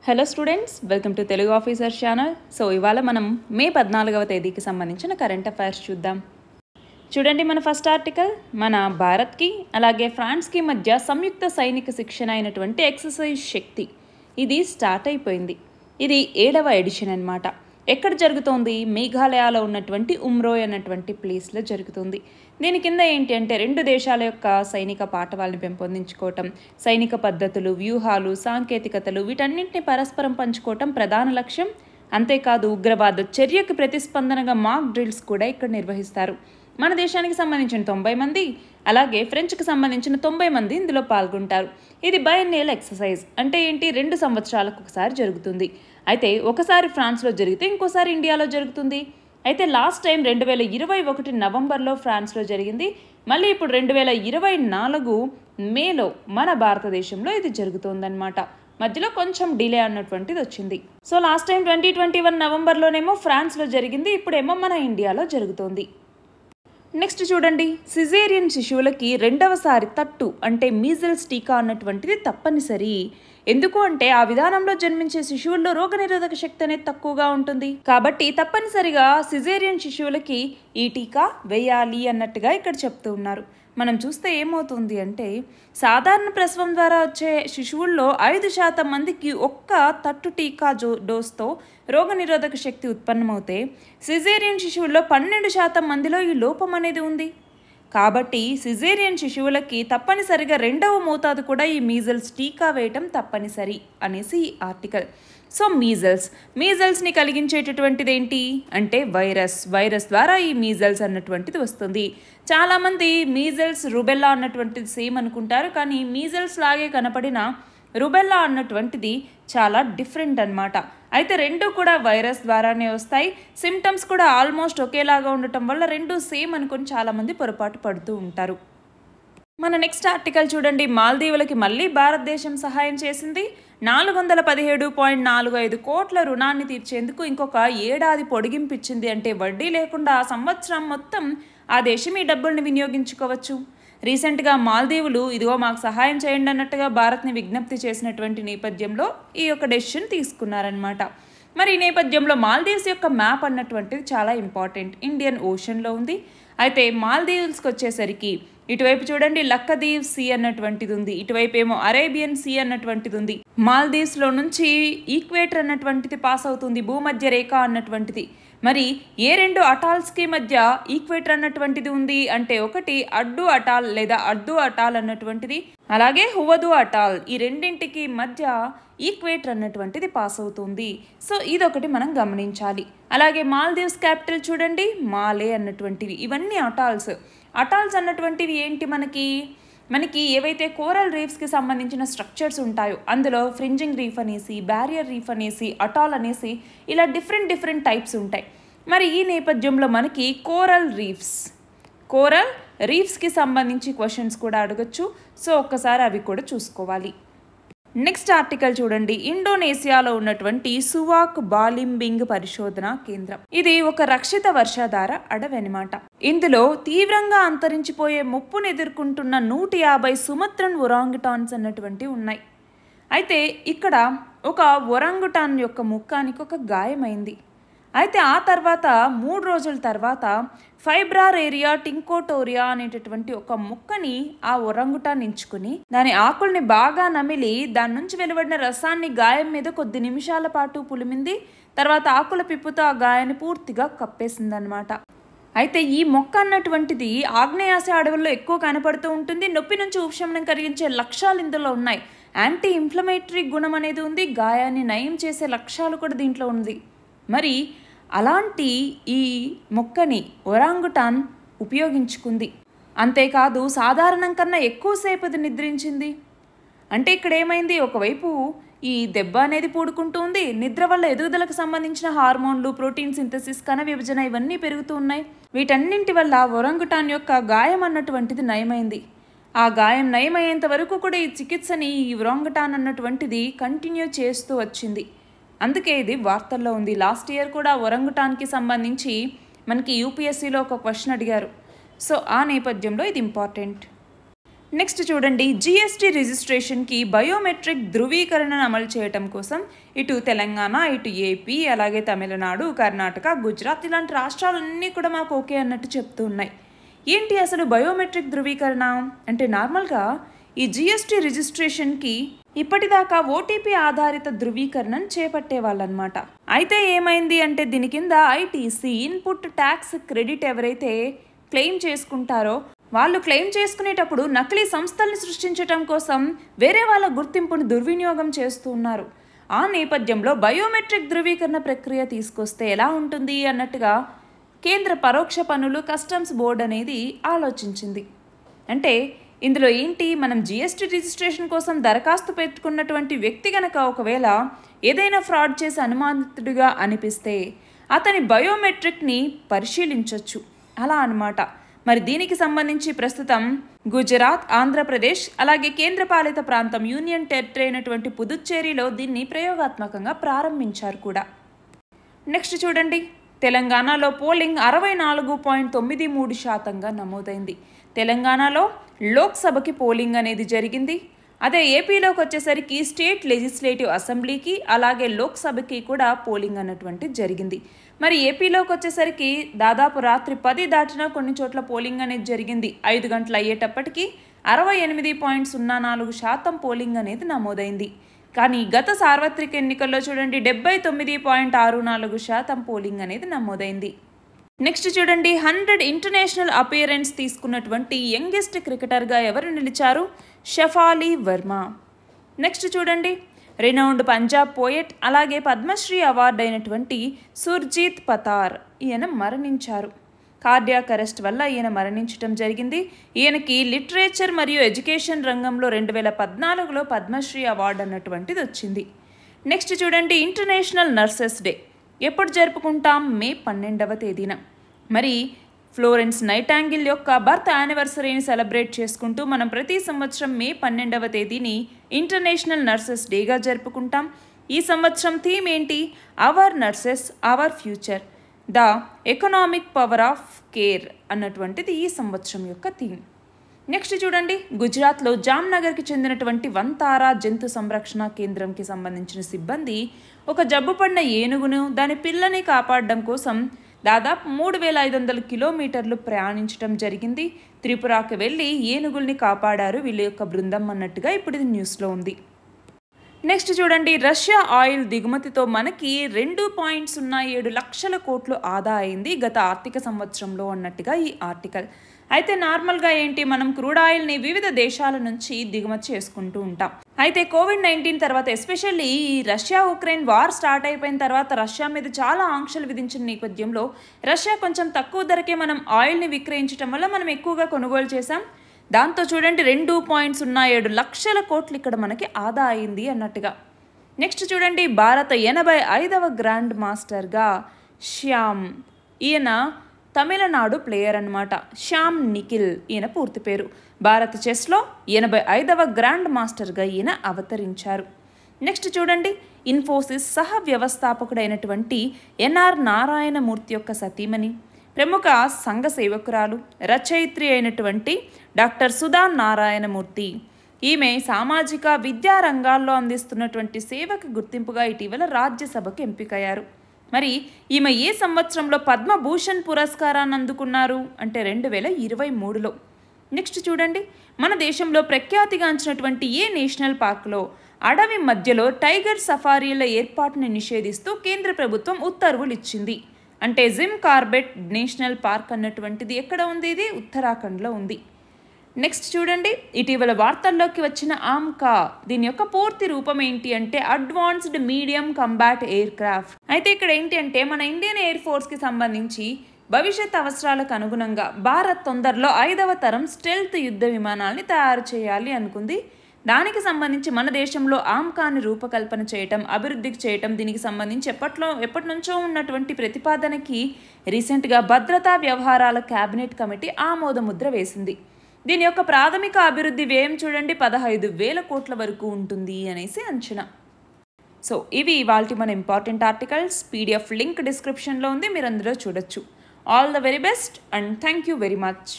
Hello students, welcome to Telugu officer channel. So ఇవాళ మనం మే 14వ తేదీకి సంబంధించిన కరెంట్ అఫైర్స్ చూద్దాం. చూడండి, మన ఫస్ట్ ఆర్టికల్ మన భారత్కి అలాగే ఫ్రాన్స్కి మధ్య సంయుక్త సైనిక శిక్షణ అయినటువంటి ఎక్సర్సైజ్ శక్తి ఇది స్టార్ట్ అయిపోయింది. ఇది 7వ ఎడిషన్ అన్నమాట. ఎక్కడ జరుగుతోంది? మేఘాలయలో ఉన్నటువంటి ఉమ్రోయ్ అన్నటువంటి ప్లేస్లో జరుగుతుంది. దీని కింద ఏంటి అంటే రెండు దేశాల యొక్క సైనిక పాఠవాలను పెంపొందించుకోవటం, సైనిక పద్ధతులు, వ్యూహాలు, సాంకేతికతలు వీటన్నింటినీ పరస్పరం పంచుకోవటం ప్రధాన లక్ష్యం. అంతేకాదు ఉగ్రవాద చర్యకు ప్రతిస్పందనగా మాక్ డ్రిల్స్ కూడా ఇక్కడ నిర్వహిస్తారు. మన దేశానికి సంబంధించిన 90 మంది అలాగే ఫ్రెంచ్కి సంబంధించిన 90 మంది ఇందులో పాల్గొంటారు. ఇది బైఎన్నియల్ ఎక్సర్సైజ్. అంటే ఏంటి? 2 సంవత్సరాలకు ఒకసారి జరుగుతుంది. అయితే ఒకసారి ఫ్రాన్స్లో జరిగితే ఇంకోసారి ఇండియాలో జరుగుతుంది. అయితే లాస్ట్ టైం 2021 నవంబర్లో ఫ్రాన్స్లో జరిగింది. మళ్ళీ ఇప్పుడు 2024 మేలో మన భారతదేశంలో ఇది జరుగుతుందన్నమాట. మధ్యలో కొంచెం డిలే అన్నటువంటిది వచ్చింది. సో లాస్ట్ టైం 2021 నవంబర్లోనేమో ఫ్రాన్స్లో జరిగింది, ఇప్పుడేమో మన ఇండియాలో జరుగుతోంది. నెక్స్ట్ చూడండి, సిజేరియన్ శిశువులకి 2వసారి తట్టు అంటే మీజిల్స్ టీకా అన్నటువంటిది తప్పనిసరి. ఎందుకు అంటే ఆ విధానంలో జన్మించే శిశువుల్లో రోగనిరోధక శక్తి అనేది తక్కువగా ఉంటుంది. కాబట్టి తప్పనిసరిగా సిజేరియన్ శిశువులకి ఈ టీకా వేయాలి అన్నట్టుగా ఇక్కడ చెప్తూ ఉన్నారు. మనం చూస్తే ఏమవుతుంది అంటే సాధారణ ప్రసవం ద్వారా వచ్చే శిశువుల్లో 5% మందికి ఒక్క తట్టు టీకా డోస్తో రోగనిరోధక శక్తి ఉత్పన్నమవుతే సిజేరియన్ శిశువుల్లో 12% మందిలో ఈ లోపం అనేది ఉంది. కాబట్టి సిజేరియన్ శిశువులకి తప్పనిసరిగా 2వ మోతాదు కూడా ఈ మీజల్స్ టీకా వేయటం తప్పనిసరి అనేసి ఈ ఆర్టికల్. సో మీజల్స్ని కలిగించేటటువంటిది ఏంటి అంటే వైరస్ ద్వారా ఈ మీజల్స్ అన్నటువంటిది వస్తుంది. చాలామంది మీజల్స్ రుబెల్లా అన్నటువంటిది సేమ్ అనుకుంటారు, కానీ మీజల్స్ లాగే కనపడిన రుబెల్లా అన్నటువంటిది చాలా డిఫరెంట్ అన్నమాట. అయితే 2 కూడా వైరస్ ద్వారానే వస్తాయి. సిమ్టమ్స్ కూడా ఆల్మోస్ట్ ఒకేలాగా ఉండటం వల్ల 2 సేమ్ అనుకుని చాలామంది పొరపాటు పడుతూ ఉంటారు. మన నెక్స్ట్ ఆర్టికల్ చూడండి, మాల్దీవులకి మళ్ళీ భారతదేశం సహాయం చేసింది. 417.45 కోట్ల రుణాన్ని తీర్చేందుకు ఇంకొక ఏడాది పొడిగింపు ఇచ్చింది. అంటే వడ్డీ లేకుండా సంవత్సరం మొత్తం ఆ దేశం ఈ డబ్బుల్ని వినియోగించుకోవచ్చు. రీసెంట్గా మాల్దీవులు ఇదిగో మాకు సహాయం చేయండి అన్నట్టుగా భారత్ని విజ్ఞప్తి చేసినటువంటి నేపథ్యంలో ఈ యొక్క డెసిషన్ తీసుకున్నారనమాట. మరి ఈ నేపథ్యంలో మాల్దీవ్స్ యొక్క మ్యాప్ అన్నటువంటిది చాలా ఇంపార్టెంట్. ఇండియన్ ఓషన్లో ఉంది. అయితే మాల్దీవ్స్కి వచ్చేసరికి ఇటువైపు చూడండి లక్కదీవ్ సీ అన్నటువంటిది ఉంది, ఇటువైపు ఏమో అరేబియన్ సీ అన్నటువంటిది ఉంది. మాల్దీవ్స్లో నుంచి ఈక్వేటర్ అన్నటువంటిది పాస్ అవుతుంది, భూమధ్య రేఖ అన్నటువంటిది. మరి ఏ 2 అటాల్స్కి మధ్య ఈక్వేటర్ అన్నటువంటిది ఉంది అంటే ఒకటి అడ్డు అటాల్ లేదా అర్దు అటాల్ అన్నటువంటిది, అలాగే హువదు అటాల్. ఈ రెండింటికి మధ్య ఈక్వేటర్ అన్నటువంటిది పాస్ అవుతుంది. సో ఇదొకటి మనం గమనించాలి. అలాగే మాల్దీవ్స్ క్యాపిటల్ చూడండి మాలే అన్నటువంటివి. ఇవన్నీ అటాల్స్ అన్నటువంటివి ఏంటి? మనకి ఏవైతే కోరల్ రీఫ్స్కి సంబంధించిన స్ట్రక్చర్స్ ఉంటాయో అందులో ఫ్రింజింగ్ రీఫ్ అనేసి, బ్యారియర్ రీఫ్ అనేసి, అటాల్ అనేసి ఇలా డిఫరెంట్ టైప్స్ ఉంటాయి. మరి ఈ నేపథ్యంలో మనకి కోరల్ రీఫ్స్కి సంబంధించి క్వశ్చన్స్ కూడా అడగచ్చు. సో ఒక్కసారి అవి కూడా చూసుకోవాలి. నెక్స్ట్ ఆర్టికల్ చూడండి, ఇండోనేషియాలో ఉన్నటువంటి సువాక్ బాలింబింగ్ పరిశోధన కేంద్రం. ఇది ఒక రక్షిత వర్షాధార అడవి అన్నమాట. ఇందులో తీవ్రంగా అంతరించిపోయే ముప్పును ఎదుర్కొంటున్న 150 సుమత్రన్ ఒరాంగుటాన్స్ అన్నటువంటివి ఉన్నాయి. అయితే ఇక్కడ ఒక ఒరాంగుటాన్ యొక్క ముఖానికి ఒక గాయమైంది. అయితే ఆ తర్వాత 3 రోజుల తర్వాత ఫైబ్రార్ ఏరియా టింకోటోరియా అనేటటువంటి ఒక ముక్కని ఆ ఒరంగుటాన్ ఎంచుకుని దాని ఆకుల్ని బాగా నమిలి దాని నుంచి వెలువడిన రసాన్ని గాయం మీద కొద్ది నిమిషాల పాటు పులిమింది. తర్వాత ఆకుల పిప్పుతో ఆ గాయాన్ని పూర్తిగా కప్పేసిందనమాట. అయితే ఈ మొక్క అన్నటువంటిది ఆగ్నేయాసియా అడవుల్లో ఎక్కువ కనపడుతూ ఉంటుంది. నొప్పి నుంచి ఉపశమనం కలిగించే లక్ష్యాలు ఇందులో ఉన్నాయి. యాంటీ ఇన్ఫ్లమేటరీ గుణం అనేది ఉంది. గాయాన్ని నయం చేసే లక్ష్యాలు కూడా దీంట్లో ఉంది. మరి అలాంటి ఈ మొక్కని ఒరాంగుటాన్ ఉపయోగించుకుంది. అంతేకాదు సాధారణం కన్నా ఎక్కువసేపు అది నిద్రించింది. అంటే ఇక్కడ ఏమైంది? ఒకవైపు ఈ దెబ్బ అనేది పూడుకుంటూ ఉంది, నిద్ర వల్ల ఎదుగుదలకు సంబంధించిన హార్మోన్లు, ప్రోటీన్ సింథసిస్, కణ విభజన ఇవన్నీ పెరుగుతూ ఉన్నాయి. వీటన్నింటి వల్ల ఒరంగుటాన్ యొక్క గాయం అన్నటువంటిది నయమైంది. ఆ గాయం నయమయ్యేంత వరకు కూడా ఈ చికిత్సని ఈ ఒరంగుటాన్ అన్నటువంటిది కంటిన్యూ చేస్తూ వచ్చింది. అందుకే ఇది వార్తల్లో ఉంది. లాస్ట్ ఇయర్ కూడా ఒరంగుటాన్కి సంబంధించి మనకి యూపీఎస్సీలో ఒక క్వశ్చన్ అడిగారు. సో ఆ నేపథ్యంలో ఇది ఇంపార్టెంట్. నెక్స్ట్ చూడండి, జిఎస్టీ రిజిస్ట్రేషన్కి బయోమెట్రిక్ ధృవీకరణను అమలు చేయడం కోసం ఇటు తెలంగాణ, ఇటు ఏపీ, అలాగే తమిళనాడు, కర్ణాటక, గుజరాత్ ఇలాంటి రాష్ట్రాలన్నీ కూడా మాకు ఓకే అన్నట్టు చెప్తూ ఉన్నాయి. ఏంటి అసలు బయోమెట్రిక్ ధృవీకరణ అంటే? నార్మల్గా ఈ జిఎస్టీ రిజిస్ట్రేషన్కి ఇప్పటిదాకా ఓటీపీ ఆధారిత ధృవీకరణను చేపట్టేవాళ్ళనమాట. అయితే ఏమైంది అంటే దీని కింద ఐటీసీ ఇన్పుట్ ట్యాక్స్ క్రెడిట్ ఎవరైతే క్లెయిమ్ చేసుకుంటారో వాళ్ళు క్లెయిమ్ చేసుకునేటప్పుడు నకిలీ సంస్థల్ని సృష్టించడం కోసం వేరే వాళ్ళ గుర్తింపును దుర్వినియోగం చేస్తూ ఉన్నారు. ఆ నేపథ్యంలో బయోమెట్రిక్ ధృవీకరణ ప్రక్రియ తీసుకొస్తే ఎలా ఉంటుంది అన్నట్టుగా కేంద్ర పరోక్ష పన్నులు కస్టమ్స్ బోర్డు అనేది ఆలోచించింది. అంటే ఇందులో ఏంటి, మనం జిఎస్టీ రిజిస్ట్రేషన్ కోసం దరఖాస్తు పెట్టుకున్నటువంటి వ్యక్తి కనుక ఒకవేళ ఏదైనా ఫ్రాడ్ చేసి అనుమానితుడిగా అనిపిస్తే అతని బయోమెట్రిక్ని పరిశీలించవచ్చు అలా అన్నమాట. మరి దీనికి సంబంధించి ప్రస్తుతం గుజరాత్, ఆంధ్రప్రదేశ్ అలాగే కేంద్రపాలిత ప్రాంతం యూనియన్ టెరిటరీ అయినటువంటి పుదుచ్చేరిలో దీన్ని ప్రయోగాత్మకంగా ప్రారంభించారు కూడా. నెక్స్ట్ చూడండి, తెలంగాణలో పోలింగ్ 64.93% నమోదైంది. తెలంగాణలో లోక్సభకి పోలింగ్ అనేది జరిగింది. అదే ఏపీలోకి వచ్చేసరికి స్టేట్ లెజిస్లేటివ్ అసెంబ్లీకి అలాగే లోక్సభకి కూడా పోలింగ్ అన్నటువంటి జరిగింది. మరి ఏపీలోకి వచ్చేసరికి దాదాపు రాత్రి 10 దాటినా కొన్ని చోట్ల పోలింగ్ అనేది జరిగింది. 5 గంటలు అయ్యేటప్పటికి 68.04% పోలింగ్ అనేది నమోదైంది. కానీ గత సార్వత్రిక ఎన్నికల్లో చూడండి 79.64% పోలింగ్ అనేది నమోదైంది. నెక్స్ట్ చూడండి, 100 ఇంటర్నేషనల్ అపియరెన్స్ తీసుకున్నటువంటి యంగెస్ట్ క్రికెటర్గా ఎవరు నిలిచారు? షఫాలి వర్మ. నెక్స్ట్ చూడండి, రినౌండ్ పంజాబ్ పోయెట్ అలాగే పద్మశ్రీ అవార్డు అయినటువంటి సుర్జీత్ పతార్ ఈయన మరణించారు. కార్డియాక్ అరెస్ట్ వల్ల ఈయన మరణించడం జరిగింది. ఈయనకి లిటరేచర్ మరియు ఎడ్యుకేషన్ రంగంలో 2014లో పద్మశ్రీ అవార్డు అన్నటువంటిది వచ్చింది. నెక్స్ట్ చూడండి, ఇంటర్నేషనల్ నర్సెస్ డే ఎప్పుడు జరుపుకుంటాం? మే 12వ తేదీన. మరి ఫ్లోరెన్స్ నైటాంగిల్ యొక్క బర్త్ యానివర్సరీని సెలబ్రేట్ చేసుకుంటూ మనం ప్రతి సంవత్సరం మే 12వ తేదీని ఇంటర్నేషనల్ నర్సెస్ డేగా జరుపుకుంటాం. ఈ సంవత్సరం థీమ్ ఏంటి? Our nurses our future, the economic power of care అన్నటువంటిది ఈ సంవత్సరం యొక్క థీమ్. నెక్స్ట్ చూడండి, గుజరాత్లో జామ్నగర్కి చెందినటువంటి వంతారా జంతు సంరక్షణ కేంద్రంకి సంబంధించిన సిబ్బంది ఒక జబ్బు పడిన ఏనుగును దాని పిల్లని కాపాడడం కోసం దాదాపు 3500 కిలోమీటర్లు ప్రయాణించడం జరిగింది. త్రిపురకి వెళ్ళి ఏనుగుల్ని కాపాడారు వీళ్ళ యొక్క బృందం అన్నట్టుగా ఇప్పుడు ఇది న్యూస్లో ఉంది. నెక్స్ట్ చూడండి, రష్యా ఆయిల్ దిగుమతితో మనకి 2.07 లక్షల కోట్లు ఆదా అయింది గత ఆర్థిక సంవత్సరంలో అన్నట్టుగా ఈ ఆర్టికల్. అయితే నార్మల్గా ఏంటి, మనం క్రూడ్ ఆయిల్ని వివిధ దేశాల నుంచి దిగుమతి చేసుకుంటూ ఉంటాం. అయితే కోవిడ్-19 తర్వాత ఎస్పెషల్లీ ఈ రష్యా ఉక్రెయిన్ వార్ స్టార్ట్ అయిపోయిన తర్వాత రష్యా మీద చాలా ఆంక్షలు విధించిన నేపథ్యంలో రష్యా కొంచెం తక్కువ ధరకే మనం ఆయిల్ని విక్రయించడం వల్ల మనం ఎక్కువగా కొనుగోలు చేసాం. దాంతో చూడండి 2.07 లక్షల కోట్లు ఇక్కడ మనకి ఆదా అయింది అన్నట్టుగా. నెక్స్ట్ చూడండి, భారత 85వ గ్రాండ్ మాస్టర్గా శ్యామ్, ఈయన తమిళనాడు ప్లేయర్ అన్నమాట. శ్యామ్ నిఖిల్ ఈయన పూర్తి పేరు. భారత చెస్లో 85వ గ్రాండ్ మాస్టర్గా ఈయన అవతరించారు. నెక్స్ట్ చూడండి, ఇన్ఫోసిస్ సహ వ్యవస్థాపకుడైనటువంటి ఎన్ఆర్ నారాయణమూర్తి యొక్క సతీమణి, ప్రముఖ సంఘ సేవకురాలు, రచయిత్రి అయినటువంటి డాక్టర్ సుధా నారాయణమూర్తి. ఈమె సామాజిక విద్యా రంగాల్లో అందిస్తున్నటువంటి సేవకు గుర్తింపుగా ఇటీవల రాజ్యసభకు ఎంపికయ్యారు. మరి ఈమె ఏ సంవత్సరంలో పద్మభూషణ్ పురస్కారాన్ని అందుకున్నారు అంటే 2023లో. నెక్స్ట్ చూడండి, మన దేశంలో ప్రఖ్యాతిగాంచినటువంటి ఏ నేషనల్ పార్క్లో అడవి మధ్యలో టైగర్ సఫారీల ఏర్పాటుని నిషేధిస్తూ కేంద్ర ప్రభుత్వం ఉత్తర్వులు ఇచ్చింది అంటే జిమ్ కార్బెట్ నేషనల్ పార్క్ అన్నటువంటిది ఎక్కడ ఉంది? ఇది ఉత్తరాఖండ్లో ఉంది. నెక్స్ట్ చూడండి, ఇటీవల వార్తల్లోకి వచ్చిన ఆమ్కా, దీని యొక్క పూర్తి రూపం ఏంటి అంటే advanced medium combat air craft. అయితే ఇక్కడ ఏంటి అంటే మన ఇండియన్ ఎయిర్ ఫోర్స్కి సంబంధించి భవిష్యత్ అవసరాలకు అనుగుణంగా భారత్ తొందరలో 5వ తరం స్టెల్త్ యుద్ధ విమానాల్ని తయారు చేయాలి అనుకుంది. దానికి సంబంధించి మన దేశంలో ఆమ్కాని రూపకల్పన చేయటం, అభివృద్ధికి చేయటం, దీనికి సంబంధించి ఎప్పటి నుంచో ఉన్నటువంటి ప్రతిపాదనకి రీసెంట్గా భద్రతా వ్యవహారాల క్యాబినెట్ కమిటీ ఆమోద ముద్ర వేసింది. దీని యొక్క ప్రాథమిక అభివృద్ధి వ్యయం చూడండి 15,000 కోట్ల వరకు ఉంటుంది అనేసి అంచనా. సో ఇవి ఇవాల్టి మన ఇంపార్టెంట్ ఆర్టికల్స్. PDF లింక్ డిస్క్రిప్షన్లో ఉంది, మీరు అందులో చూడొచ్చు. All the very best and thank you very much.